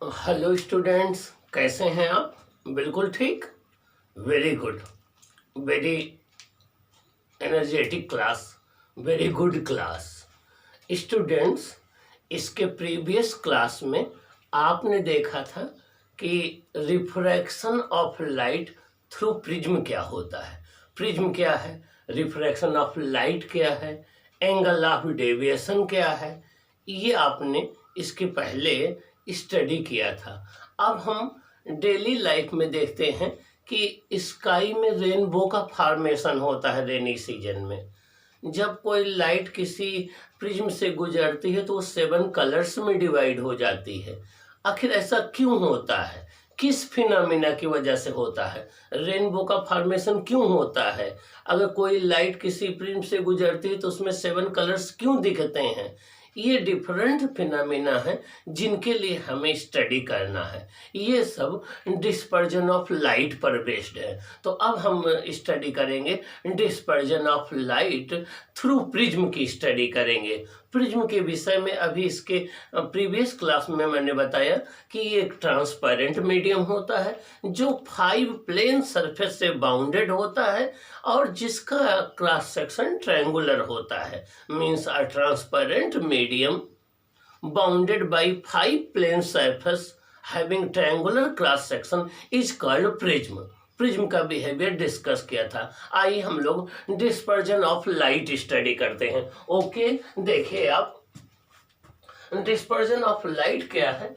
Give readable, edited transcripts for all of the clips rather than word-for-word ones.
Hello students, कैसे हैं आप? बिल्कुल ठीक। Very good. Very energetic class. Very good class. Students, इसके प्रीवियस क्लास में आपने देखा था कि refraction of light through prism क्या होता है। प्रिज्म क्या है, रिफ्रैक्शन ऑफ लाइट क्या है, एंगल ऑफ डेविएशन क्या है, ये आपने इसके पहले स्टडी किया था। अब हम डेली लाइफ में देखते हैं कि स्काई में रेनबो का फॉर्मेशन होता है रेनी सीजन में। जब कोई लाइट किसी प्रिज्म से गुजरती है तो वो 7 कलर्स में डिवाइड हो जाती है। आखिर ऐसा क्यों होता है, किस फिनोमिना की वजह से होता है, रेनबो का फॉर्मेशन क्यों होता है, अगर कोई लाइट किसी प्रिज्म से गुजरती है तो उसमें 7 कलर्स क्यों दिखते हैं, ये डिफरेंट फिनोमिना है जिनके लिए हमें स्टडी करना है। ये सब डिस्पर्जन ऑफ लाइट पर बेस्ड है। तो अब हम स्टडी करेंगे dispersion of light through prism की स्टडी करेंगे। प्रिज्म के विषय में अभी इसके प्रीवियस क्लास में मैंने बताया कि ये एक ट्रांसपेरेंट मीडियम होता है जो 5 प्लेन सरफेस से बाउंडेड होता है और जिसका क्रॉस सेक्शन ट्रायंगुलर होता है। Means a transparent medium bounded by 5 plane surface having triangular cross section is called prism। Prism का बिहेवियर डिस्कस किया था। आइए हम लोग डिस्पर्जन ऑफ लाइट स्टडी करते हैं। ओके, देखिए आप, डिस्पर्जन ऑफ लाइट क्या है।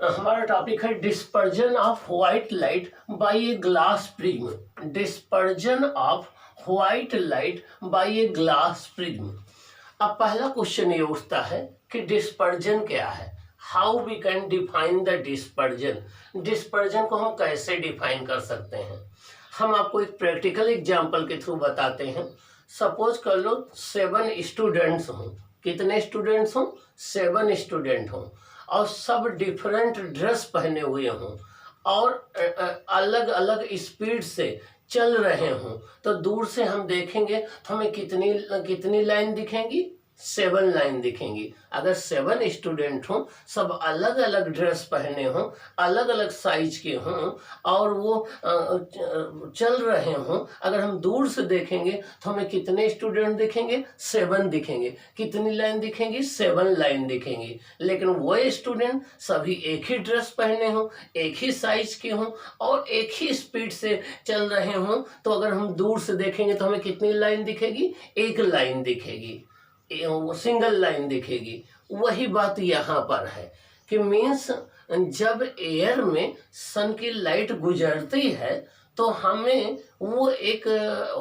हमारा टॉपिक है dispersion of white light by a glass prism. Dispersion of white light by a glass prism. अब पहला क्वेश्चन ये उठता है कि डिस्पर्जन क्या है, how we can define the dispersion. Dispersion को हम कैसे डिफाइन कर सकते हैं। हम आपको एक प्रैक्टिकल एग्जांपल के थ्रू बताते हैं। सपोज कर लो 7 स्टूडेंट्स हों। कितने स्टूडेंट्स हों? 7 स्टूडेंट हों और सब डिफरेंट ड्रेस पहने हुए हों और अलग अलग स्पीड से चल रहे हों। तो दूर से हम देखेंगे तो हमें कितनी लाइन दिखेंगी? 7 लाइन दिखेंगी। अगर 7 स्टूडेंट हों, सब अलग अलग ड्रेस पहने हों, अलग अलग साइज के हों और वो चल रहे हों, अगर हम दूर से देखेंगे तो हमें कितने स्टूडेंट दिखेंगे? 7 दिखेंगे। कितनी लाइन दिखेंगी? 7 लाइन दिखेंगी। लेकिन वो स्टूडेंट सभी एक ही ड्रेस पहने हों, एक ही साइज के हों और एक ही स्पीड से चल रहे हों, तो अगर हम दूर से देखेंगे तो हमें कितनी लाइन दिखेगी? 1 लाइन दिखेगी, सिंगल लाइन दिखेगी। वही बात यहाँ पर है कि मीन्स जब एयर में सन की लाइट गुजरती है तो हमें वो एक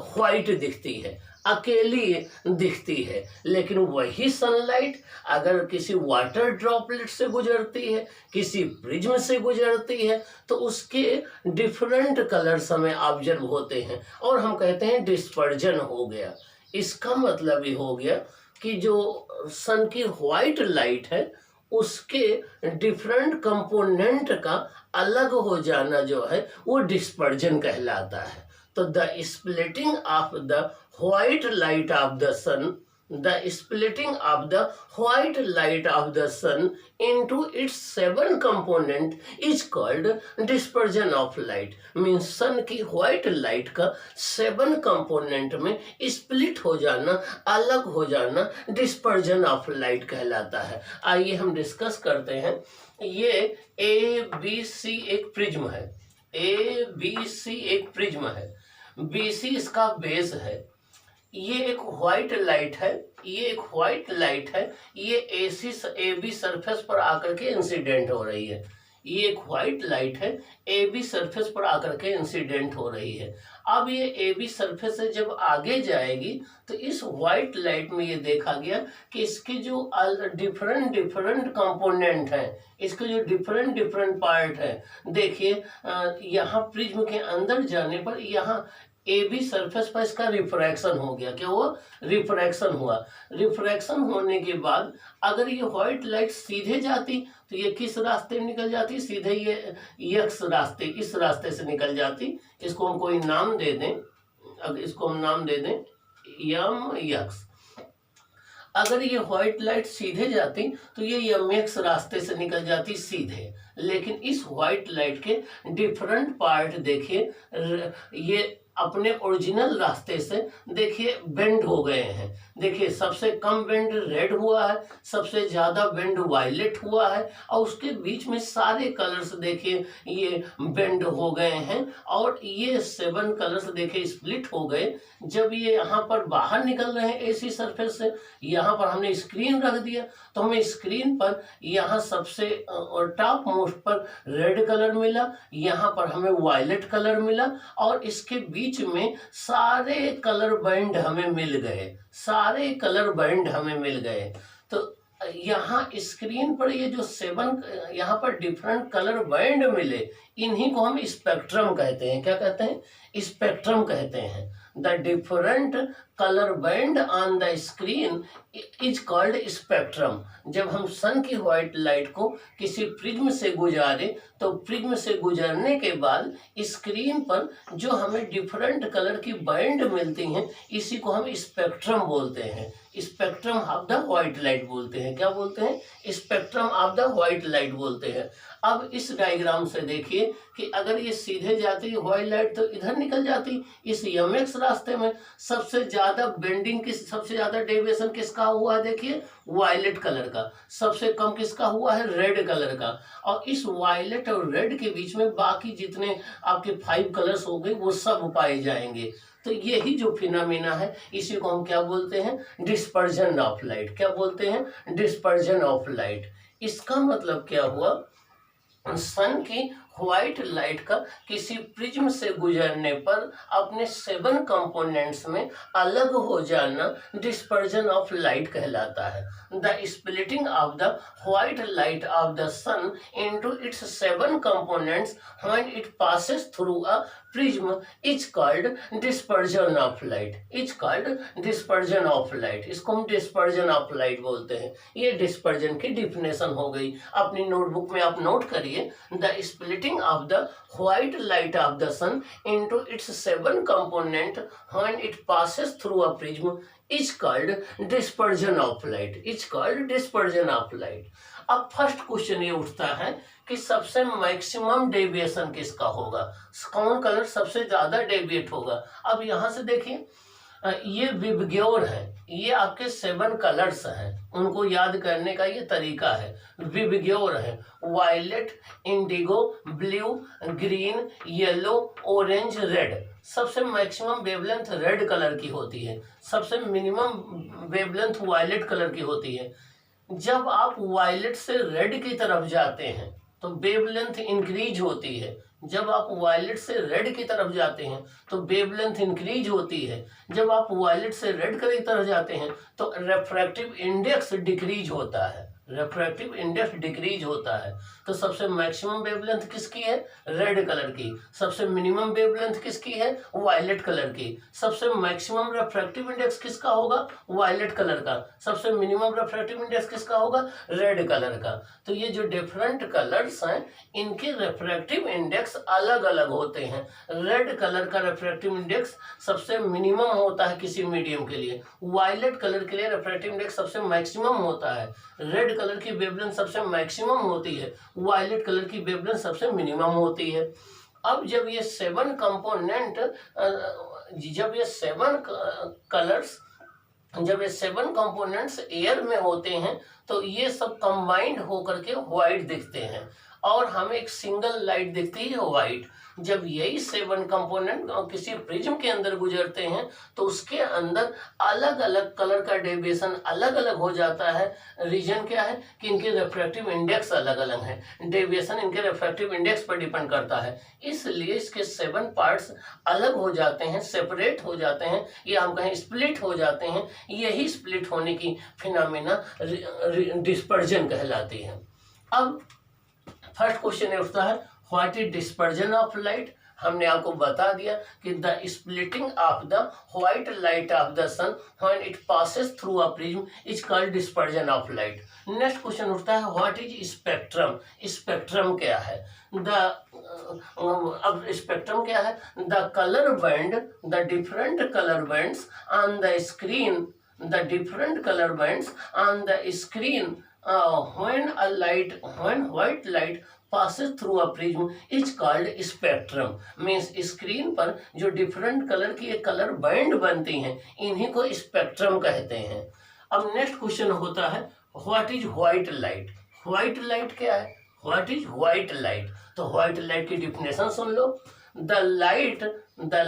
व्हाइट दिखती है, अकेली दिखती है। लेकिन वही सनलाइट अगर किसी वाटर ड्रॉपलेट से गुजरती है, किसी प्रिज्म से गुजरती है, तो उसके डिफरेंट कलर्स हमें ऑब्जर्व होते हैं और हम कहते हैं डिस्पर्जन हो गया। इसका मतलब ये हो गया कि जो सन की व्हाइट लाइट है उसके डिफरेंट कंपोनेंट का अलग हो जाना जो है वो डिस्पर्जन कहलाता है। तो the splitting of the white light of the sun, the splitting of the white light of the sun into its 7 component is called dispersion of light। Means sun की व्हाइट लाइट का 7 component में split हो जाना, अलग हो जाना, dispersion of light कहलाता है। आइए हम डिस्कस करते हैं। ये ABC एक प्रिज्म है, ABC एक प्रिज्म है, BC इसका बेस है। ये एक व्हाइट लाइट है, ये एक व्हाइट लाइट है, ये AB सरफेस पर आकर के इंसिडेंट हो रही है। ये एक व्हाइट लाइट है, AB सरफेस पर आकर के इंसिडेंट हो रही है। अब ये AB सरफेस से जब आगे जाएगी तो इस व्हाइट लाइट में ये देखा गया कि इसके जो डिफरेंट कंपोनेंट हैं, इसके जो डिफरेंट पार्ट है, देखिए यहाँ प्रिज्म के अंदर जाने पर यहाँ AB सरफेस पर इसका रिफ्रैक्शन हो गया। क्या हुआ? रिफ्रैक्शन हुआ। रिफ्रैक्शन होने के बाद अगर ये व्हाइट लाइट सीधे जाती तो ये किस रास्ते निकल जाती? सीधे ये एक्स रास्ते, इस रास्ते से निकल जाती। इसको हम कोई नाम दे दें, अब इसको हम नाम दे दें यम एक्स। अगर ये व्हाइट लाइट सीधे जाती तो ये एमएक्स रास्ते से निकल जाती सीधे, लेकिन इस व्हाइट लाइट के डिफरेंट पार्ट देखिए, ये अपने ओरिजिनल रास्ते से देखिए बेंड हो गए हैं। देखिए सबसे कम बेंड रेड हुआ है, सबसे ज्यादा बेंड वायलेट हुआ है, और उसके बीच में सारे कलर्स देखिए ये बेंड हो गए हैं, और ये 7 कलर्स देखिए स्प्लिट हो गए। जब ये यहाँ पर बाहर निकल रहे हैं एसी सरफेस से, यहाँ पर हमने स्क्रीन रख दिया तो हमें स्क्रीन पर यहाँ सबसे टॉप मोस्ट पर रेड कलर मिला, यहाँ पर हमें वायलेट कलर मिला, और इसके बीच में सारे कलर बैंड हमें मिल गए, सारे कलर बैंड हमें मिल गए। तो यहाँ स्क्रीन पर ये जो 7 यहाँ पर डिफरेंट कलर बैंड मिले, इन्हीं को हम स्पेक्ट्रम कहते हैं। क्या कहते हैं? स्पेक्ट्रम कहते हैं। The different colour band on the screen is called spectrum. जब हम सन की व्हाइट लाइट को किसी प्रिज्म से गुजारे तो प्रिज्म से गुजरने के बाद स्क्रीन पर जो हमें डिफरेंट कलर की बैंड मिलती हैं, इसी को हम स्पेक्ट्रम बोलते हैं। Spectrum of the white light बोलते हैं। क्या बोलते हैं? Spectrum of the white light बोलते हैं। अब इस डायग्राम से देखिए कि अगर ये सीधे जाती व्हाइट लाइट तो इधर निकल जाती इस एमएक्स रास्ते में। सबसे ज्यादा बेंडिंग किस, सबसे ज्यादा डेविएशन किसका हुआ है? देखिए वायलेट कलर का। सबसे कम किसका हुआ है? रेड कलर का। और इस वायलेट और रेड के बीच में बाकी जितने आपके 5 कलर्स हो गए वो सब पाए जाएंगे। तो यही जो फिनोमेना है इसी को हम क्या बोलते हैं? Dispersion of light. क्या बोलते हैं? Dispersion of light. इसका मतलब क्या हुआ? सन की व्हाइट लाइट का किसी प्रिज्म से गुजरने पर अपने 7 कंपोनेंट्स में अलग हो जाना डिस्पर्जन ऑफ लाइट कहलाता है। The splitting of the white light of the sun into its 7 components when it passes through a prism is called dispersion of light, is called dispersion of light। इसको हम dispersion of light बोलते हैं। ये dispersion की definition हो गई। अपनी notebook में आप नोट करिए, the splitting of the white light of the sun into its 7 component when it passes through a prism is called dispersion of light, is called dispersion of light। अब first question ये उठता है कि सबसे maximum deviation किसका होगा? कौन colour सबसे ज्यादा डेविएट होगा? अब यहां से देखिए, ये विबग्योर है, ये आपके 7 कलर्स हैं, उनको याद करने का ये तरीका है। विबग्योर है violet, indigo, blue, green, yellow, orange, red. सबसे मैक्सिमम वेवलेंथ रेड कलर की होती है, सबसे मिनिमम वेवलेंथ वायलेट कलर की होती है। जब आप वायलेट से रेड की तरफ जाते हैं तो वेवलेंथ इंक्रीज होती है। जब आप वायलेट से रेड की तरफ जाते हैं तो वेवलेंथ इंक्रीज होती है। जब आप वायलेट से रेड की तरफ जाते हैं तो रिफ्रैक्टिव इंडेक्स डिक्रीज होता है, रिफ्रैक्टिव इंडेक्स डिक्रीज होता है। तो सबसे मैक्सिमम वेवलेंथ किसकी है? रेड कलर की। सबसे मिनिमम वेवलेंथ किसकी है? वायलेट कलर की। सबसे मैक्सिमम रिफ्रैक्टिव इंडेक्स किसका होगा? वायलेट कलर का। सबसे मिनिमम रिफ्रैक्टिव इंडेक्स किसका होगा? रेड कलर का। तो ये जो डिफरेंट कलर्स हैं इनके रिफ्रैक्टिव इंडेक्स अलग अलग होते हैं। रेड कलर का रिफ्रैक्टिव इंडेक्स सबसे मिनिमम होता है किसी मीडियम के लिए, वायलेट कलर के लिए रिफ्रैक्टिव इंडेक्स सबसे मैक्सिमम होता है। रेड कलर की वेवलेंथ सबसे मैक्सिमम होती है, वायलेट कलर की वेवलेंथ सबसे मिनिमम होती है। अब जब ये 7 कंपोनेंट, जब ये 7 कलर्स, जब ये 7 कंपोनेंट्स एयर में होते हैं तो ये सब कंबाइंड होकर के व्हाइट दिखते हैं और हमें एक सिंगल लाइट दिखती है व्हाइट। जब यही 7 कंपोनेंट किसी प्रिज्म के अंदर गुजरते हैं तो उसके अंदर अलग अलग कलर का डेविएशन अलग अलग हो जाता है। रीजन क्या है कि इनके रिफ्रैक्टिव इंडेक्स अलग अलग हैं, डेविएशन इनके रिफ्रैक्टिव इंडेक्स पर डिपेंड करता है। इसलिए इसके 7 पार्ट्स अलग हो जाते हैं, सेपरेट हो जाते हैं, या हम कहें स्प्लिट हो जाते हैं। यही स्प्लिट होने की फिनोमेना डिस्पर्जन कहलाती है। अब फर्स्ट क्वेश्चन ये उठता है, what is dispersion of light? हमने आपको बता दिया कि the splitting of the white light of the sun when it passes through a prism is called dispersion of light. Next question उठता है, व्हाट इज स्पेक्ट्रम? स्पेक्ट्रम क्या है? अब स्पेक्ट्रम क्या है? The colour band, the different colour bands on the screen the different color bands on the screen when white light passes through a prism is called spectrum. Means screen पर जो different colour की एक colour band बनती हैं इन्हीं को spectrum कहते हैं। अब नेक्स्ट क्वेश्चन होता है what is white light. White light क्या है? What is white light? तो व्हाइट लाइट की definition soon low. the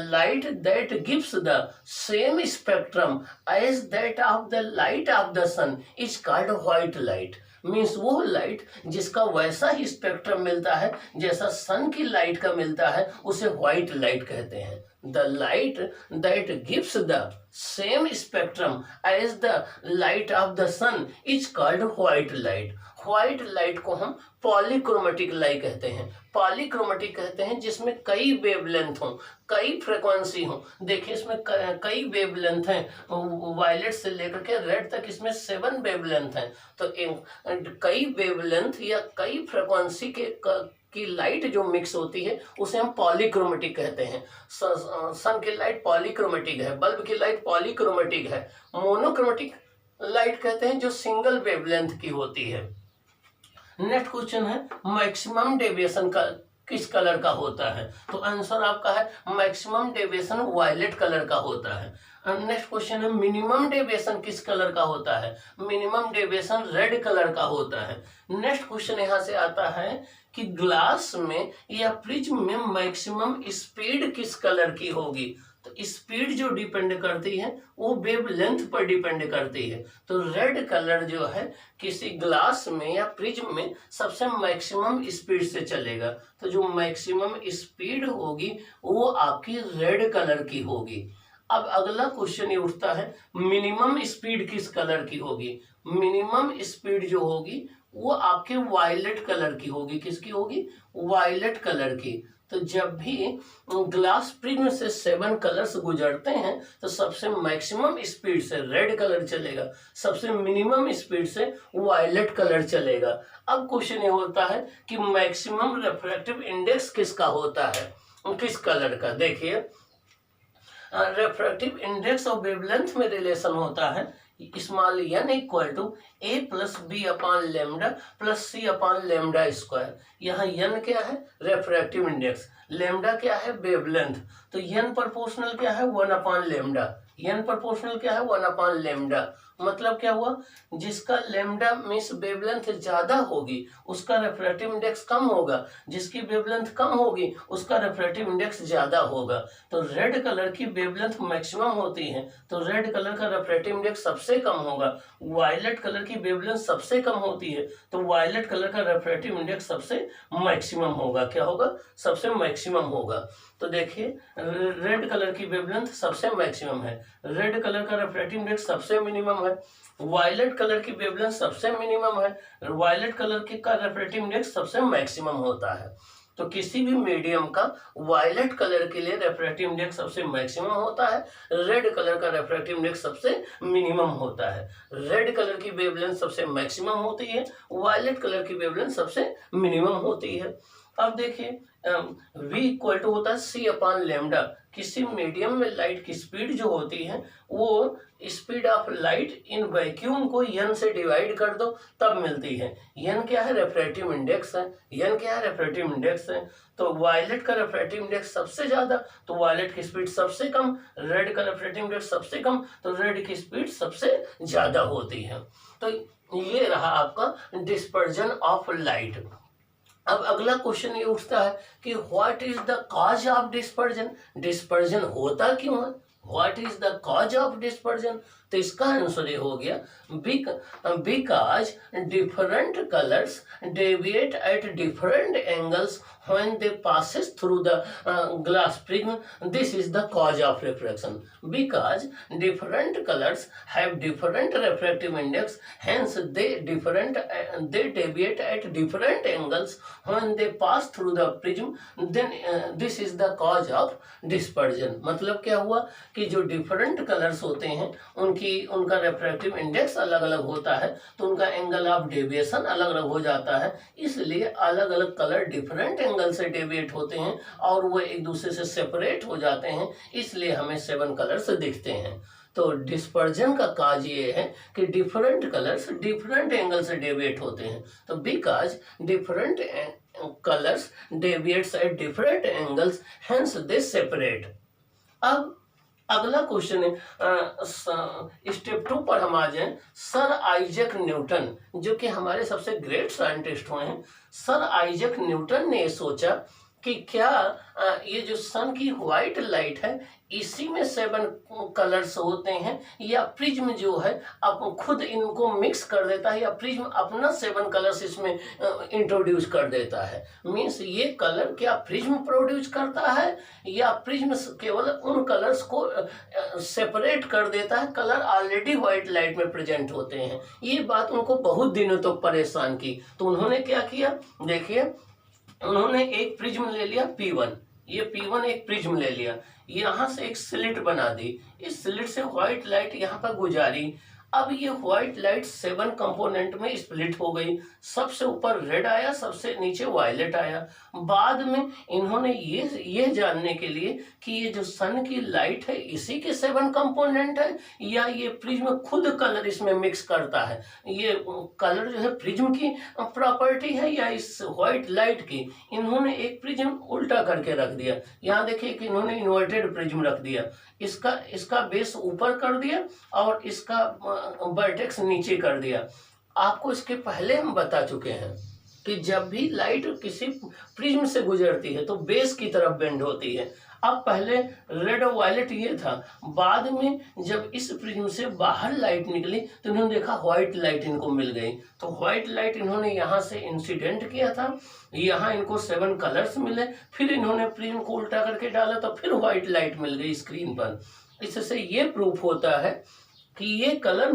light that gives the same spectrum as that of the light of the sun is called white light। Means वो light जिसका वैसा ही spectrum मिलता है जैसा सन की light का मिलता है उसे व्हाइट लाइट कहते हैं। The light that gives the same spectrum as the light of the sun is called white light. White light को हम पॉलीक्रोमेटिक लाइट कहते हैं। पॉलीक्रोमेटिक कहते हैं जिसमें कई वेवलेंथ हों, कई फ्रीक्वेंसी हो। देखिए इसमें कई वेवलेंथ हैं, वायलेट से लेकर के रेड तक इसमें 7 वेवलेंथ हैं। तो कई वेवलेंथ या कई फ्रीक्वेंसी की लाइट जो मिक्स होती है उसे हम पॉलीक्रोमेटिक कहते हैं। सन की लाइट पॉलीक्रोमेटिक है, बल्ब की लाइट पॉलीक्रोमेटिक है। मोनोक्रोमेटिक लाइट कहते हैं जो सिंगल वेवलेंथ की होती है। नेक्स्ट क्वेश्चन है मैक्सिमम डेविएशन का किस कलर का होता है? तो आंसर आपका है मैक्सिमम डेविएशन वायलेट कलर का होता है। नेक्स्ट क्वेश्चन है मिनिमम डेविएशन किस कलर का होता है? मिनिमम डेविएशन रेड कलर का होता है। नेक्स्ट क्वेश्चन यहाँ से आता है कि ग्लास में या प्रिज्म में मैक्सिमम स्पीड किस कलर की होगी? तो स्पीड जो डिपेंड करती है वो वेवलेंथ पर डिपेंड करती है। तो रेड कलर जो है किसी ग्लास में या प्रिज्म में सबसे मैक्सिमम स्पीड से चलेगा। तो जो मैक्सिमम स्पीड होगी वो आपकी रेड कलर की होगी। अब अगला क्वेश्चन ये उठता है मिनिमम स्पीड किस कलर की होगी? मिनिमम स्पीड जो होगी वो आपके वायलेट कलर की होगी। किसकी होगी? वायलेट कलर की। तो जब भी ग्लास प्रिज्म से 7 कलर्स गुजरते हैं तो सबसे मैक्सिमम स्पीड से रेड कलर चलेगा, सबसे मिनिमम स्पीड से वायलेट कलर चलेगा। अब क्वेश्चन ये होता है कि मैक्सिमम रिफ्रैक्टिव इंडेक्स किसका होता है, किस कलर का? देखिए रिफ्रैक्टिव इंडेक्स और वेवलेंथ में रिलेशन होता है small n equal to a plus B upon lambda plus C upon lambda square. यहाँ n क्या है? Refractive index. लेमडा क्या है? वेवलेंथ। तो n प्रोपोर्शनल क्या है? 1 अपॉन लेमडा। n प्रोपोर्शनल क्या है? 1 अपॉन लेमडा। मतलब क्या हुआ? जिसका लेमडा मीन्स वेवलेंथ ज्यादा होगी उसका रिफ्रैक्टिव इंडेक्स कम होगा, जिसकी वेवलेंथ कम होगी उसका रिफ्रैक्टिव इंडेक्स ज्यादा होगा। तो रेड कलर की वेवलेंथ मैक्सिमम होती है तो रेड कलर का रिफ्रैक्टिव इंडेक्स सबसे कम होगा। वायलेट कलर की वेवलेंथ सबसे कम होती है तो वायलेट कलर का रिफ्रैक्टिव इंडेक्स सबसे मैक्सिमम होगा। क्या होगा? सबसे मैक्सिमम होगा। तो देखिए रेड कलर की वेवलेंथ सबसे मैक्सिमम है, रेड कलर का रिफ्रैक्टिव इंडेक्स सबसे मिनिमम है, वायलेट कलर की वेवलेंथ सबसे मिनिमम है, वायलेट कलर का रिफ्रैक्टिव इंडेक्स सबसे मैक्सिमम होता है। तो किसी भी मीडियम का वायलेट कलर के लिए रिफ्रैक्टिव इंडेक्स सबसे मैक्सिमम होता है, रेड कलर का रिफ्रैक्टिव इंडेक्स सबसे मिनिमम होता है। रेड कलर की वेवलेंथ सबसे मैक्सिमम होती है, वायलेट कलर की वेवलेंथ सबसे मिनिमम होती है। अब देखिए v इक्वल टू होता है c अपॉन लेमडा। किसी मीडियम में लाइट की स्पीड जो होती है वो speed of light in vacuum को n से डिवाइड कर दो तब मिलती है। n क्या है? रिफ्रैक्टिव इंडेक्स है। n क्या है? रिफ्रैक्टिव इंडेक्स है। तो वायलेट का रिफ्रैक्टिव इंडेक्स सबसे ज्यादा तो वायलेट की स्पीड सबसे कम, रेड का रिफ्रैक्टिव इंडेक्स सबसे कम तो रेड की स्पीड सबसे ज्यादा होती है। तो ये रहा आपका डिस्पर्जन ऑफ लाइट। अब अगला क्वेश्चन ये उठता है कि what is the cause of dispersion? Dispersion होता क्यों है? What is the cause of dispersion? तो इसका आंसर ये हो गया because different colours deviate at different angles when they passes through the glass prism. This is the cause of refraction. Because different colors have different refractive index, hence they deviate at different angles when they pass through the prism. Then this is the cause of dispersion. मतलब क्या हुआ कि जो different colors होते हैं उनका refractive index अलग अलग होता है तो उनका एंगल ऑफ डेविएशन अलग अलग हो जाता है, इसलिए अलग अलग कलर डिफरेंट एंगल से डेविएट होते हैं और वो एक दूसरे से सेपरेट हो जाते हैं, इसलिए हमें 7 कलर्स दिखते हैं। तो डिस्पर्जन का काज ये है कि डिफरेंट कलर्स डिफरेंट एंगल से डेविएट होते हैं, तो because different colours deviates at different angles hence they separate. अब अगला क्वेश्चन है, स्टेप 2 पर हम आ जाएं। सर आइजैक न्यूटन, जो कि हमारे सबसे ग्रेट साइंटिस्ट हुए हैं, सर आइजैक न्यूटन ने सोचा कि क्या ये जो सन की व्हाइट लाइट है इसी में 7 कलर्स होते हैं, या प्रिज्म जो है अब खुद इनको मिक्स कर देता है, या प्रिज्म अपना 7 कलर्स इसमें इंट्रोड्यूस कर देता है। मीन्स ये कलर क्या प्रिज्म प्रोड्यूस करता है, या प्रिज्म केवल उन कलर्स को सेपरेट कर देता है, कलर ऑलरेडी व्हाइट लाइट में प्रेजेंट होते हैं। ये बात उनको बहुत दिनों तक तो परेशान की, तो उन्होंने क्या किया, देखिए उन्होंने एक प्रिज्म ले लिया P1, ये P1 एक प्रिज्म ले लिया, यहाँ से एक स्लिट बना दी, इस स्लिट से व्हाइट लाइट यहाँ पर गुजारी। अब ये व्हाइट लाइट 7 कंपोनेंट में स्प्लिट हो गई, सबसे ऊपर रेड आया, सबसे नीचे वायलेट आया। बाद में इन्होंने ये जानने के लिए कि ये जो सन की लाइट है इसी के 7 कंपोनेंट है, या ये प्रिज्म खुद कलर इसमें मिक्स करता है, ये कलर जो है प्रिज्म की प्रॉपर्टी है या इस व्हाइट लाइट की। इन्होंने एक प्रिज्म उल्टा करके रख दिया, यहाँ देखिए कि इन्होंने इन्वर्टेड प्रिज्म रख दिया, इसका बेस ऊपर कर दिया और इसका वर्टेक्स नीचे कर दिया। आपको इसके पहले हम बता चुके हैं कि जब भी लाइट किसी प्रिज्म से गुजरती है तो बेस की तरफ बेंड होती है। अब पहले रेड और वायलेट ये था, बाद में जब इस प्रिज्म से बाहर लाइट निकली तो इन्होंने देखा व्हाइट लाइट इनको मिल गई, तो व्हाइट लाइट इन्होंने यहाँ से इंसिडेंट किया था, यहाँ इनको 7 कलर्स मिले, फिर इन्होंने प्रिज्म को उल्टा करके डाला तो फिर व्हाइट लाइट मिल गई स्क्रीन पर। इससे ये प्रूफ होता है कि ये कलर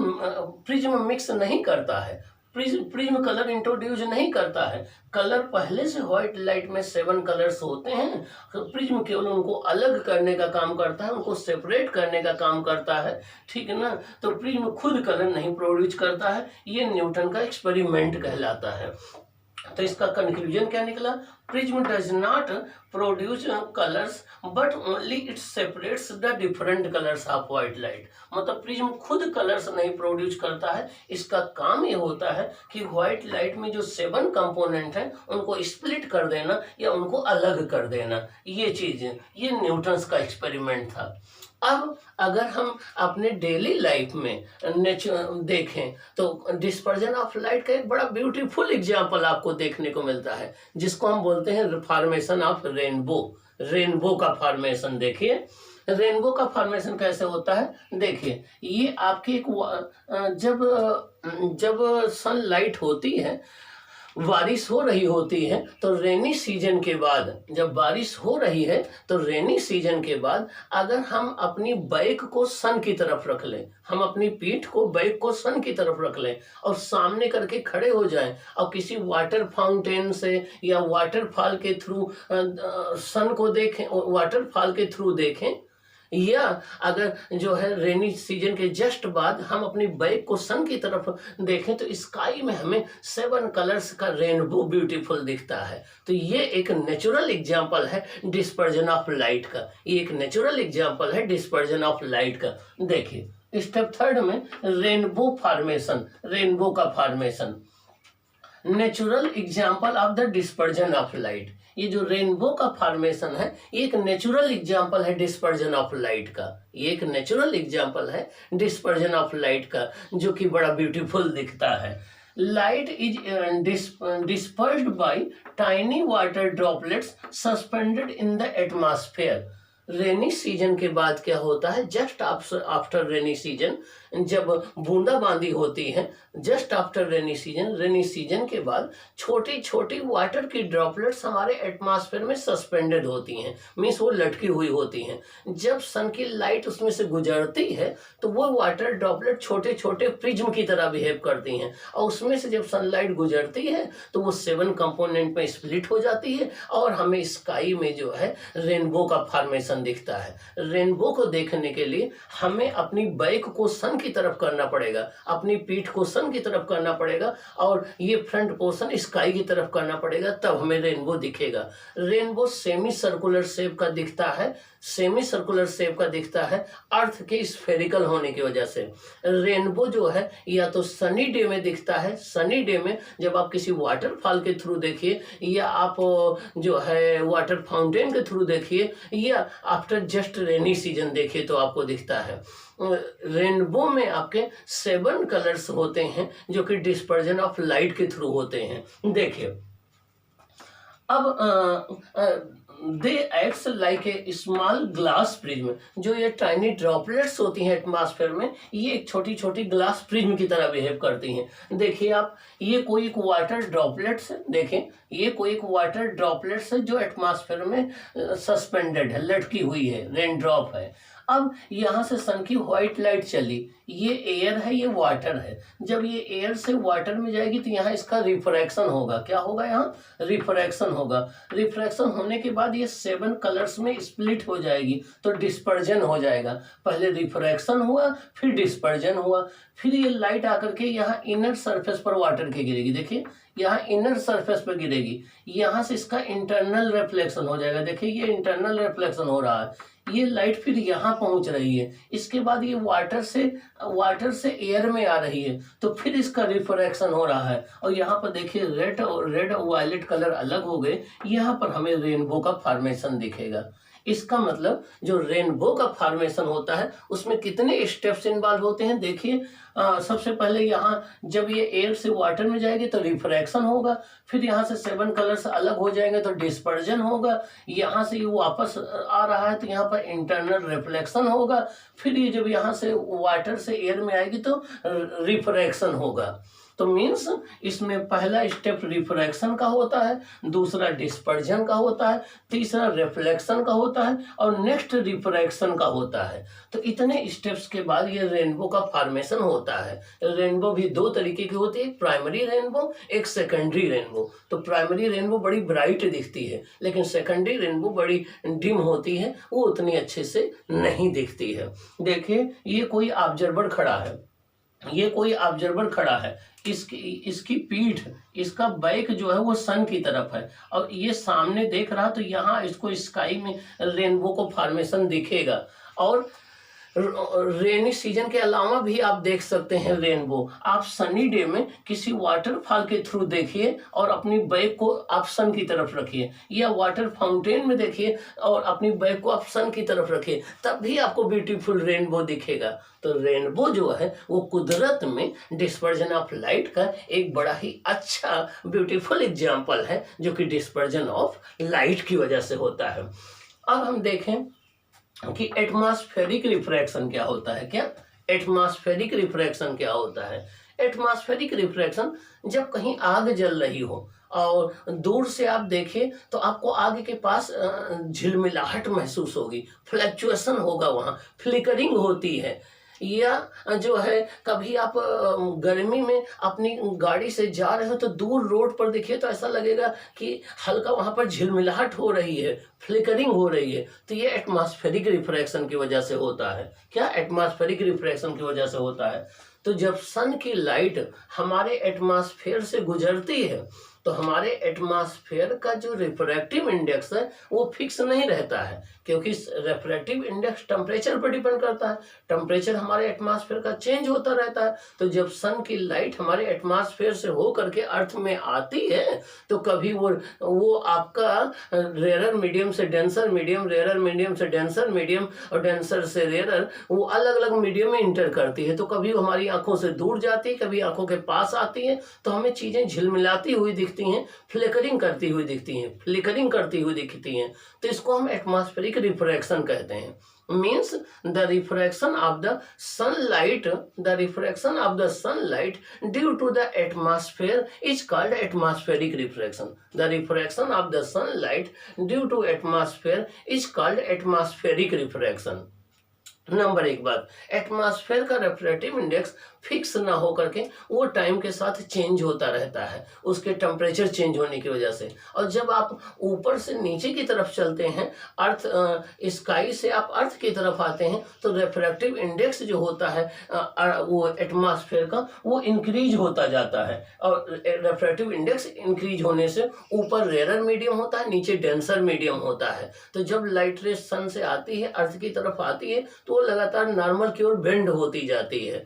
प्रिज्म मिक्स नहीं करता है, प्रिज्म कलर इंट्रोड्यूस नहीं करता है, कलर पहले से व्हाइट लाइट में 7 कलर्स होते हैं, तो प्रिज्म केवल उनको अलग करने का काम करता है, उनको सेपरेट करने का काम करता है, ठीक है ना। तो प्रिज्म खुद कलर नहीं प्रोड्यूस करता है, ये न्यूटन का एक्सपेरिमेंट कहलाता है। तो इसका कंक्लूजन क्या निकला, prism does not produce colours but only it separates the different colours of white light. मतलब प्रिज्म खुद कलर्स नहीं प्रोड्यूस करता है, इसका काम ये होता है कि व्हाइट लाइट में जो 7 कंपोनेंट हैं उनको स्प्लिट कर देना या उनको अलग कर देना, ये चीज ये न्यूटन्स का एक्सपेरिमेंट था। अब अगर हम अपने डेली लाइफ में देखें तो डिस्पर्जन ऑफ लाइट का एक बड़ा ब्यूटीफुल एग्जांपल आपको देखने को मिलता है, जिसको हम बोलते हैं फॉर्मेशन ऑफ रेनबो। रेनबो का फॉर्मेशन देखिए, रेनबो का फॉर्मेशन कैसे होता है, देखिए ये आपकी एक जब सनलाइट होती है, बारिश हो रही होती है, तो रेनी सीजन के बाद जब बारिश हो रही है तो रेनी सीजन के बाद अगर हम अपनी बैक को सन की तरफ रख लें, हम अपनी पीठ को बैक को सन की तरफ रख लें और सामने करके खड़े हो जाएं और किसी वाटर फाउंटेन से या वाटरफॉल के थ्रू सन को देखें, वाटरफॉल के थ्रू देखें, या अगर जो है रेनी सीजन के जस्ट बाद हम अपनी बैक को सन की तरफ देखें तो स्काई में हमें 7 कलर्स का रेनबो ब्यूटीफुल दिखता है। तो ये एक नेचुरल एग्जांपल है डिस्पर्जन ऑफ लाइट का, ये एक नेचुरल एग्जांपल है डिस्पर्जन ऑफ लाइट का। देखिए स्टेप 3 में रेनबो फॉर्मेशन, रेनबो का formation, natural example of the dispersion of light. ये जो रेनबो का फॉर्मेशन है ये एक नेचुरल एग्जाम्पल है डिस्पर्जन ऑफ लाइट का, ये एक नेचुरल एग्जाम्पल है डिस्पर्जन ऑफ लाइट का, जो कि बड़ा ब्यूटीफुल दिखता है। Light is dispersed bye tiny water droplets suspended in the atmosphere. Rainy season के बाद क्या होता है, जस्ट आफ्टर रेनी सीजन, जब बूंदाबांदी होती है, जस्ट आफ्टर रेनी सीजन के बाद छोटी छोटी वाटर की ड्रॉपलेट्स हमारे एटमॉस्फेयर में सस्पेंडेड होती हैं, मीन्स वो लटकी हुई होती हैं। जब सन की लाइट उसमें से गुजरती है तो वो वाटर ड्रॉपलेट छोटे छोटे प्रिज्म की तरह बिहेव करती हैं, और उसमें से जब सनलाइट गुजरती है तो वो 7 कंपोनेंट में स्प्लिट हो जाती है और हमें स्काई में जो है रेनबो का फॉर्मेशन दिखता है। रेनबो को देखने के लिए हमें अपनी बैक को सन की तरफ करना पड़ेगा, अपनी पीठ को सन की तरफ करना पड़ेगा, और ये फ्रंट पोर्शन स्काई की तरफ करना पड़ेगा, तब हमें रेनबो दिखेगा। रेनबो सेमी सर्कुलर शेप का दिखता है, सेमी सर्कुलर शेप का दिखता है अर्थ के स्फेरिकल होने की वजह से। रेनबो जो है या तो सनी डे में दिखता है, सनी डे में जब आप किसी वाटरफॉल के थ्रू देखिए, या आप जो है वाटर फाउंटेन के थ्रू देखिए, या आफ्टर जस्ट रेनी सीजन देखिए तो आपको दिखता है। रेनबो में आपके 7 कलर्स होते हैं जो कि डिस्पर्जन ऑफ लाइट के थ्रू होते हैं। देखिए अब they act like a small glass prism, जो ये टाइनी ड्रॉपलेट्स होती हैं एटमॉस्फेयर में, ये एक छोटी छोटी ग्लास प्रिज्म की तरह बिहेव करती हैं। देखिए आप, ये कोई एक वाटर ड्रॉपलेट्स है, देखें ये कोई एक वाटर ड्रॉपलेट्स है जो एटमॉस्फेयर में सस्पेंडेड है, लटकी हुई है, रेन ड्रॉप है। अब यहाँ से सन की व्हाइट लाइट चली, ये एयर है, ये वाटर है। जब ये एयर से वाटर में जाएगी तो यहाँ इसका रिफ्रैक्शन होगा। क्या होगा? यहाँ रिफ्रैक्शन होगा। रिफ्रैक्शन होने के बाद ये 7 कलर्स में स्प्लिट हो जाएगी तो डिस्पर्जन हो जाएगा। पहले रिफ्रैक्शन हुआ, फिर डिस्पर्जन हुआ, फिर ये लाइट आकर के यहाँ इनर सरफेस पर वाटर के गिरेगी। देखिए यहाँ इनर सरफेस पर गिरेगी, यहाँ से इसका इंटरनल रिफ्लेक्शन हो जाएगा। देखिए ये इंटरनल रिफ्लेक्शन हो रहा है, ये लाइट फिर यहाँ पहुंच रही है, इसके बाद ये वाटर से एयर में आ रही है तो फिर इसका रिफ्रैक्शन हो रहा है। और यहाँ पर देखिए रेड और वायलेट कलर अलग हो गए, यहाँ पर हमें रेनबो का फॉर्मेशन दिखेगा। इसका मतलब जो रेनबो का फॉर्मेशन होता है उसमें कितने स्टेप्स इन्वॉल्व होते हैं। देखिए सबसे पहले यहाँ जब ये एयर से वाटर में जाएगी तो रिफ्रैक्शन होगा, फिर यहाँ से 7 कलर्स अलग हो जाएंगे तो डिस्पर्जन होगा, यहाँ से ये वापस आ रहा है तो यहाँ पर इंटरनल रिफ्लेक्शन होगा, फिर ये जब यहाँ से वाटर से एयर में आएगी तो रिफ्रैक्शन होगा। तो मीन्स इसमें पहला स्टेप रिफ्रैक्शन का होता है, दूसरा डिस्पर्जन का होता है, तीसरा रिफ्लेक्शन का होता है और नेक्स्ट रिफ्रैक्शन का होता है। तो इतने स्टेप्स के बाद ये रेनबो का फॉर्मेशन होता है। रेनबो भी 2 तरीके की होती है, एक प्राइमरी रेनबो, एक सेकेंडरी रेनबो। तो प्राइमरी रेनबो बड़ी ब्राइट दिखती है, लेकिन सेकेंडरी रेनबो बड़ी डिम होती है, वो उतनी अच्छे से नहीं दिखती है। देखिए ये कोई ऑब्जर्वर खड़ा है, ये कोई ऑब्जर्वर खड़ा है, इसकी पीठ, इसका बैक जो है वो सन की तरफ है और ये सामने देख रहा, तो यहाँ इसको स्काई में रेनबो को फॉर्मेशन दिखेगा। और रेनी सीजन के अलावा भी आप देख सकते हैं रेनबो। आप सनी डे में किसी वाटरफॉल के थ्रू देखिए और अपनी बैक को आप सन की तरफ रखिए, या वाटर फाउंटेन में देखिए और अपनी बैक को आप सन की तरफ रखिए, तब भी आपको ब्यूटीफुल रेनबो दिखेगा। तो रेनबो जो है वो कुदरत में डिस्पर्जन ऑफ लाइट का एक बड़ा ही अच्छा ब्यूटीफुल एग्जाम्पल है, जो कि डिस्पर्जन ऑफ लाइट की वजह से होता है। अब हम देखें कि एटमॉस्फेरिक रिफ्रैक्शन क्या होता है। क्या एटमॉस्फेरिक रिफ्रैक्शन क्या होता है? एटमॉस्फेरिक रिफ्रैक्शन जब कहीं आग जल रही हो और दूर से आप देखें तो आपको आग के पास झिलमिलाहट महसूस होगी, फ्लक्चुएशन होगा, वहाँ फ्लिकरिंग होती है। या जो है कभी आप गर्मी में अपनी गाड़ी से जा रहे हो तो दूर रोड पर देखिए तो ऐसा लगेगा कि हल्का वहाँ पर झिलमिलाहट हो रही है, फ्लिकरिंग हो रही है। तो ये एटमॉस्फेरिक रिफ्रैक्शन की वजह से होता है। क्या एटमॉस्फेरिक रिफ्रैक्शन की वजह से होता है? तो जब सन की लाइट हमारे एटमॉस्फेयर से गुजरती है तो हमारे एटमॉस्फेयर का जो रिफ्रैक्टिव इंडेक्स है वो फिक्स नहीं रहता है, क्योंकि रिफ्रैक्टिव इंडेक्स टेम्परेचर पर डिपेंड करता है। टेम्परेचर हमारे एटमॉस्फेयर का चेंज होता रहता है। तो जब सन की लाइट हमारे एटमॉस्फेयर से हो करके अर्थ में आती है तो कभी वो आपका रेयर मीडियम से डेंसर मीडियम, रेयर मीडियम से डेंसर मीडियम और डेंसर से रेयर, वो अलग अलग मीडियम में इंटर करती है। तो कभी हमारी आंखों से दूर जाती है, कभी आंखों के पास आती है, तो हमें चीजें झिलमिलाती हुई दिखती हैं, फ्लिकरिंग करती हुई दिखती हैं। तो इसको हम एटमॉस्फेरिक रिफ्रैक्शन कहते हैं। means the refraction of the sunlight due to the atmosphere is called atmospheric refraction. The refraction of the sunlight due to atmosphere is called atmospheric refraction. Number 1 बात, एटमॉस्फेयर का रिफ्रैक्टिव इंडेक्स फिक्स ना हो करके वो time के साथ change होता रहता है, उसके टेम्परेचर चेंज होने की वजह से। और जब आप ऊपर से नीचे की तरफ चलते हैं, अर्थ स्काई से आप अर्थ की तरफ आते हैं, तो रिफ्रैक्टिव इंडेक्स जो होता है वो एटमॉस्फेयर का, वो इंक्रीज होता जाता है। और रिफ्रैक्टिव इंडेक्स इंक्रीज होने से ऊपर रेयर मीडियम होता है, नीचे डेंसर मीडियम होता है। तो जब लाइट रेस सन से आती है, अर्थ की तरफ आती है, तो वो लगातार नॉर्मल की ओर बेंड होती जाती है।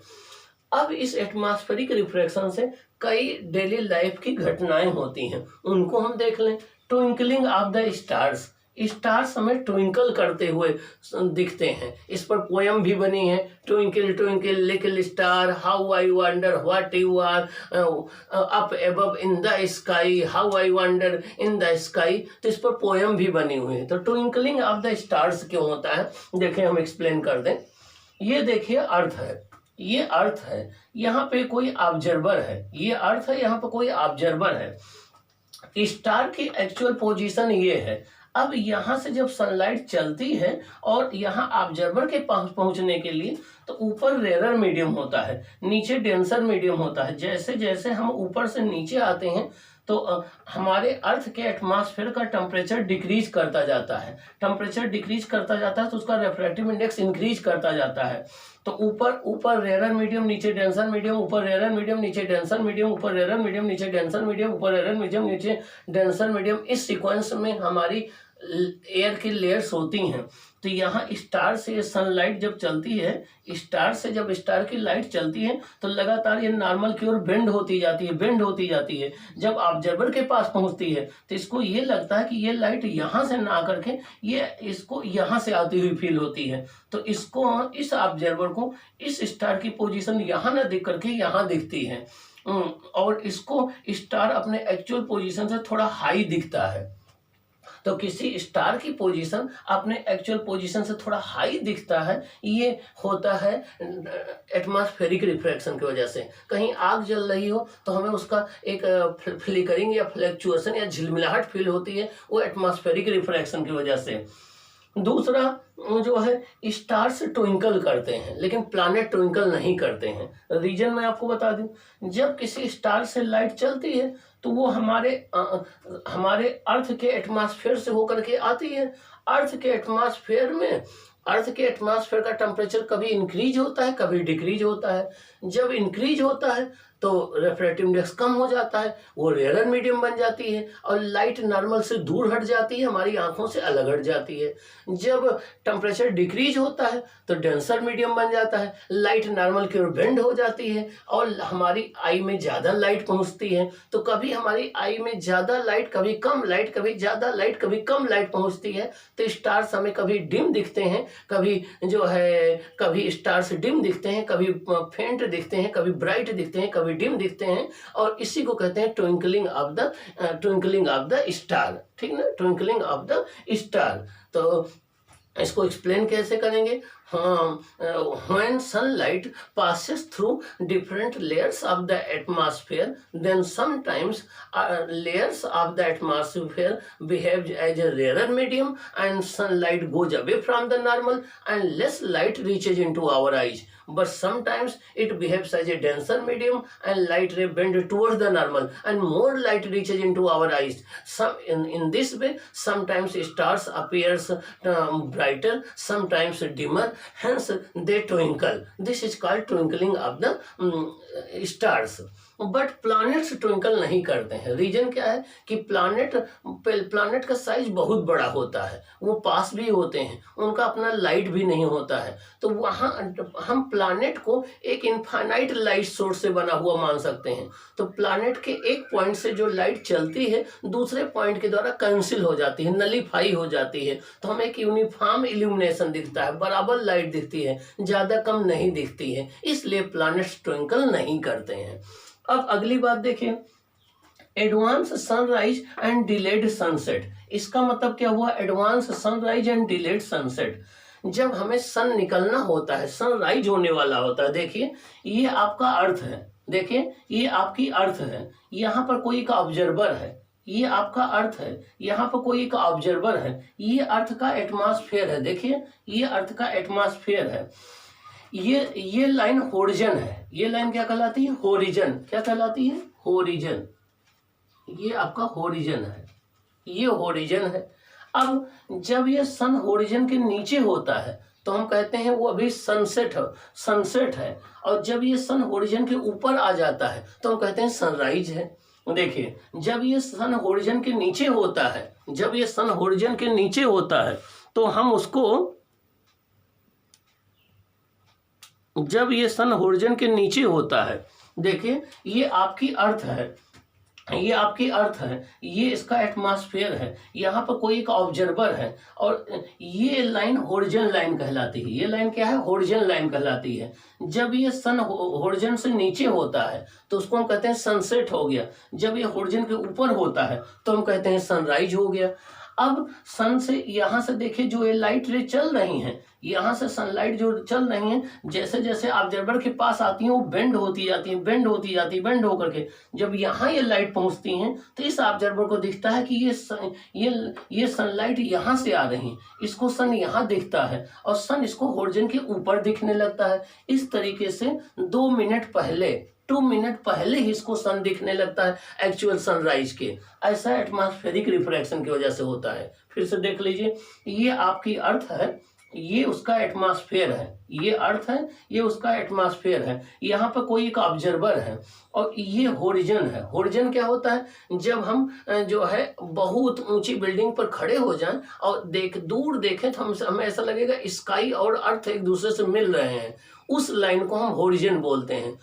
अब इस एटमॉस्फेरिक रिफ्रैक्शन से कई डेली लाइफ की घटनाएं होती हैं, उनको हम देख लें। Twinkling of the stars, stars हमें ट्विंकल करते हुए दिखते हैं। इस पर पोयम भी बनी है, twinkle twinkle little star how I wonder what you are up above in the sky, how I wonder in the sky. तो इस पर पोयम भी बनी हुई है। तो ट्विंकलिंग ऑफ द स्टार्स क्यों होता है, देखिए हम एक्सप्लेन कर दें। ये देखिए अर्थ है, ये अर्थ है, यहाँ पे कोई ऑब्जर्वर है, ये अर्थ है, यहाँ पे कोई ऑब्जर्वर है। स्टार की एक्चुअल पोजीशन ये है। अब यहाँ से जब सनलाइट चलती है और यहाँ ऑब्जर्वर के पास पहुंचने के लिए, तो ऊपर रेयर मीडियम होता है, नीचे डेंसर मीडियम होता है। जैसे जैसे हम ऊपर से नीचे आते हैं, तो हमारे अर्थ के एटमॉस्फेयर का टेम्परेचर डिक्रीज करता जाता है। टेम्परेचर डिक्रीज करता जाता है तो उसका रिफ्रैक्टिव इंडेक्स इंक्रीज करता जाता है। तो ऊपर रेयर मीडियम, नीचे डेंसर मीडियम, ऊपर रेयर मीडियम, नीचे डेंसर मीडियम, ऊपर रेयर मीडियम, नीचे डेंसर मीडियम, ऊपर रेयर मीडियम, नीचे डेंसर मीडियम। इस सीक्वेंस में हमारी एयर की लेयर्स होती हैं। तो यहाँ स्टार से सनलाइट जब चलती है, स्टार से जब स्टार की लाइट चलती है, तो लगातार ये नॉर्मल की ओर बेंड होती जाती है, बेंड होती जाती है। जब ऑब्जर्वर के पास पहुंचती है, तो इसको ये लगता है कि ये लाइट यहाँ से ना करके ये इसको यहाँ से आती हुई फील होती है। तो इसको, इस ऑब्जर्वर को इस स्टार की पोजीशन यहाँ ना दिख करके यहाँ दिखती है, और इसको स्टार अपने एक्चुअल पोजीशन से थोड़ा हाई दिखता है। तो किसी स्टार की पोजीशन अपने एक्चुअल पोजीशन से थोड़ा हाई दिखता है, ये होता है एटमॉस्फेरिक रिफ्रैक्शन की वजह से। कहीं आग जल रही हो तो हमें उसका एक फ्लिकरिंग या फ्लैक्चुएशन या झिलमिलाहट फील होती है, वो एटमॉस्फेरिक रिफ्रैक्शन की वजह से। दूसरा जो है, स्टार्स ट्विंकल करते हैं लेकिन प्लैनेट ट्विंकल नहीं करते हैं। रीजन मैं आपको बता दूं, जब किसी स्टार से लाइट चलती है तो वो हमारे अर्थ के एटमॉस्फेयर से होकर के आती है। अर्थ के एटमॉस्फेयर का टेम्परेचर कभी इंक्रीज होता है, कभी डिक्रीज होता है। जब इंक्रीज होता है तो रिफ्रैक्टिव इंडेक्स कम हो जाता है, वो रेयर मीडियम बन जाती है और लाइट नॉर्मल से दूर हट जाती है, हमारी आंखों से अलग हट जाती है। जब टेम्परेचर डिक्रीज होता है तो डेंसर मीडियम बन जाता है, लाइट नॉर्मल की ओर बेंड हो जाती है और हमारी आई में ज़्यादा लाइट पहुंचती है। तो कभी हमारी आई में ज़्यादा लाइट, कभी कम लाइट, कभी ज़्यादा लाइट, कभी कम लाइट पहुंचती है। तो स्टार्स हमें कभी डिम दिखते हैं, कभी स्टार्स डिम दिखते हैं, कभी फेंट दिखते हैं, कभी ब्राइट दिखते हैं, कभी डिम दिखते हैं। और इसी को कहते हैं ट्विंकलिंग ऑफ द स्टार। ठीक ना, ट्विंकलिंग ऑफ द स्टार। तो इसको एक्सप्लेन कैसे करेंगे? When sunlight passes through different layers of the atmosphere, then sometimes layers of the atmosphere behave as a rarer medium and sunlight goes away from the normal and less light reaches into our eyes. But sometimes it behaves as a denser medium and light ray bend towards the normal and more light reaches into our eyes. In this way, sometimes stars appears brighter, sometimes dimmer, hence they twinkle. This is called twinkling of the stars. But planets twinkle नहीं करते हैं। Reason क्या है कि planet का size बहुत बड़ा होता है, वो पास भी होते हैं, उनका अपना लाइट भी नहीं होता है। तो वहाँ हम प्लैनेट को एक इनफाइनाइट लाइट सोर्स से बना हुआ मान सकते हैं। तो प्लैनेट के एक पॉइंट से जो लाइट चलती है दूसरे पॉइंट के द्वारा कैंसिल हो जाती है, नलीफाई हो जाती है। तो हमें एक यूनिफॉर्म इल्यूमिनेशन दिखता है, बराबर लाइट दिखती है, ज़्यादा कम नहीं दिखती है, इसलिए प्लैनेट्स ट्विंकल नहीं करते हैं। अब अगली बात देखिए, advance sunrise and delayed sunset. इसका मतलब क्या हुआ? Advance sunrise and delayed sunset. जब हमें सन निकलना होता है, सनराइज होने वाला होता है, देखिए ये आपका अर्थ है, देखिए ये आपकी अर्थ है, यहाँ पर कोई का ऑब्जर्वर है, ये आपका अर्थ है, यहाँ पर कोई का ऑब्जर्वर है, ये अर्थ का एटमॉस्फेयर है, देखिए ये अर्थ का एटमॉस्फेयर है। ये लाइन होरिजन है, ये लाइन क्या कहलाती है? होरिजन। क्या कहलाती है? होरिजन। ये आपका होरिजन है, ये होरिजन है। अब जब ये सन होरिजन के नीचे होता है तो हम कहते हैं वो अभी सनसेट है। और जब ये सन होरिजन के ऊपर आ जाता है तो हम कहते हैं सनराइज है। देखिए, जब ये सन होरिजन के नीचे होता है, जब ये सन होरिजन के नीचे होता है तो हम उसको, जब ये सन होरिजन के नीचे होता है, देखिए ये आपकी अर्थ है, ये आपकी अर्थ है, ये इसका एटमॉस्फेयर है, यहाँ पर कोई एक ऑब्जर्वर है और ये लाइन होरिजन लाइन कहलाती है। ये लाइन क्या है? होरिजन लाइन कहलाती है। जब ये सन होरिजन से नीचे होता है तो उसको हम कहते हैं सनसेट हो गया। जब ये होरिजन के ऊपर होता है तो हम कहते हैं सनराइज हो गया। अब सन से यहाँ से देखिए जो ये लाइट रे चल रही हैं, यहाँ से सनलाइट जो चल रही हैं, जैसे जैसे ऑब्जर्वर के पास आती हैं वो बेंड होती जाती हैं, बेंड होती जाती, बेंड होकर के जब यहाँ ये लाइट पहुँचती हैं तो इस ऑब्जर्वर को दिखता है कि ये सनलाइट यहाँ से आ रही है, इसको सन यहाँ दिखता है और सन इसको होरिजन के ऊपर दिखने लगता है। इस तरीके से 2 मिनट पहले ही इसको सन दिखने लगता है एक्चुअल सनराइज के। ऐसा एटमॉस्फेरिक रिफ्रैक्शन की वजह से होता है। फिर से देख लीजिए, ये आपकी अर्थ है, ये उसका एटमॉस्फेयर है, ये अर्थ है, ये उसका एटमॉस्फेयर है, यहाँ पर कोई एक ऑब्जर्वर है और ये होरिजन है। होरिजन क्या होता है? जब हम जो है बहुत ऊंची बिल्डिंग पर खड़े हो जाएं और दूर देखें तो हमें ऐसा लगेगा स्काई और अर्थ एक दूसरे से मिल रहे हैं, उस लाइन को हम होरिजन बोलते हैं।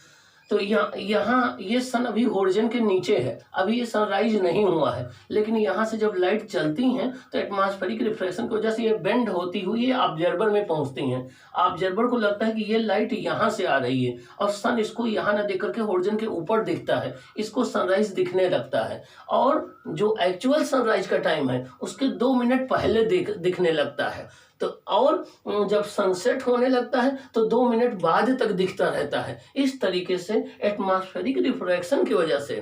तो यहाँ ये सन अभी होरिजन के नीचे है, अभी ये सनराइज नहीं हुआ है, लेकिन यहाँ से जब लाइट चलती हैं तो एटमॉस्फेरिक रिफ्लेक्शन की वजह से ये बेंड होती हुई ये ऑब्जर्वर में पहुँचती हैं। ऑब्जर्वर को लगता है कि ये लाइट यहाँ से आ रही है और सन इसको यहाँ ना देख करके होरिजन के ऊपर दिखता है, इसको सनराइज दिखने लगता है। और जो एक्चुअल सनराइज का टाइम है उसके 2 मिनट पहले दिखने लगता है। तो और जब सनसेट होने लगता है तो 2 मिनट बाद तक दिखता रहता है। इस तरीके से एटमॉस्फेरिक रिफ्रैक्शन की वजह से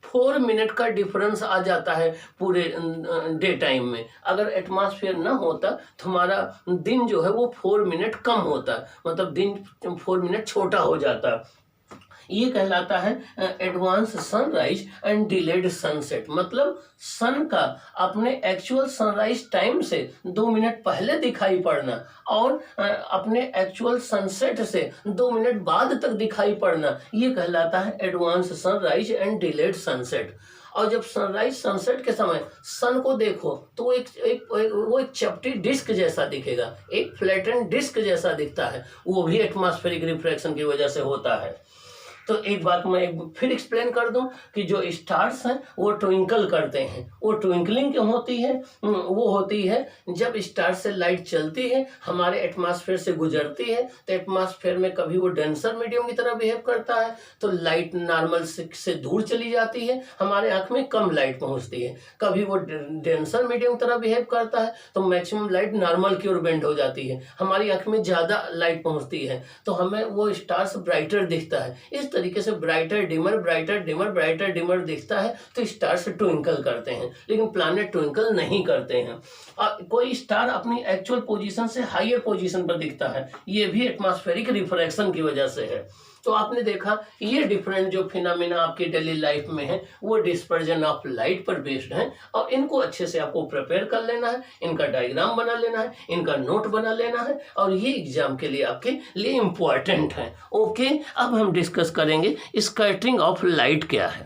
4 मिनट का डिफरेंस आ जाता है पूरे डे टाइम में। अगर एटमॉस्फेयर ना होता तो हमारा दिन जो है वो 4 मिनट कम होता, मतलब दिन 4 मिनट छोटा हो जाता। ये कहलाता है advance sunrise and delayed sunset. मतलब सन का अपने एक्चुअल सनराइज टाइम से 2 मिनट पहले दिखाई पड़ना और अपने एक्चुअल सनसेट से 2 मिनट बाद तक दिखाई पड़ना, ये कहलाता है advance sunrise and delayed sunset. और जब सनराइज सनसेट के समय सन को देखो तो वो एक चपटी डिस्क जैसा दिखेगा, एक फ्लैटेंड डिस्क जैसा दिखता है, वो भी एटमॉस्फेरिक रिफ्रैक्शन की वजह से होता है। तो एक बात मैं फिर एक्सप्लेन कर दूं कि जो स्टार्स हैं वो ट्विंकल करते हैं। वो ट्विंकलिंग क्यों होती है? वो होती है जब स्टार से लाइट चलती है, हमारे एटमॉस्फेयर से गुजरती है, तो एटमॉस्फेयर में कभी वो डेंसर मीडियम की तरह बिहेव करता है तो लाइट नॉर्मल से दूर चली जाती है, हमारे आँख में कम लाइट पहुँचती है। कभी वो डेंसर मीडियम की तरह बिहेव करता है तो मैक्सिमम लाइट नॉर्मल की ओर बेंड हो जाती है, हमारी आँख में ज़्यादा लाइट पहुँचती है, तो हमें वो स्टार्स ब्राइटर दिखता है। इस तरीके से ब्राइटर डिमर दिखता है तो स्टार्स ट्विंकल करते हैं, लेकिन प्लैनेट ट्विंकल नहीं करते हैं। कोई स्टार अपनी एक्चुअल पोजीशन से हाईयर पोजीशन पर दिखता है, ये भी एटमॉस्फेरिक रिफ्रैक्शन की वजह से है। तो आपने देखा ये डिफरेंट जो फिनोमेना आपकी डेली लाइफ में है वो डिस्पर्जन ऑफ लाइट पर बेस्ड है और इनको अच्छे से आपको प्रिपेयर कर लेना है, इनका डायग्राम बना लेना है, इनका नोट बना लेना है और ये एग्जाम के लिए आपके लिए इम्पोर्टेंट है। ओके, अब हम डिस्कस करेंगे स्कैटरिंग ऑफ लाइट क्या है।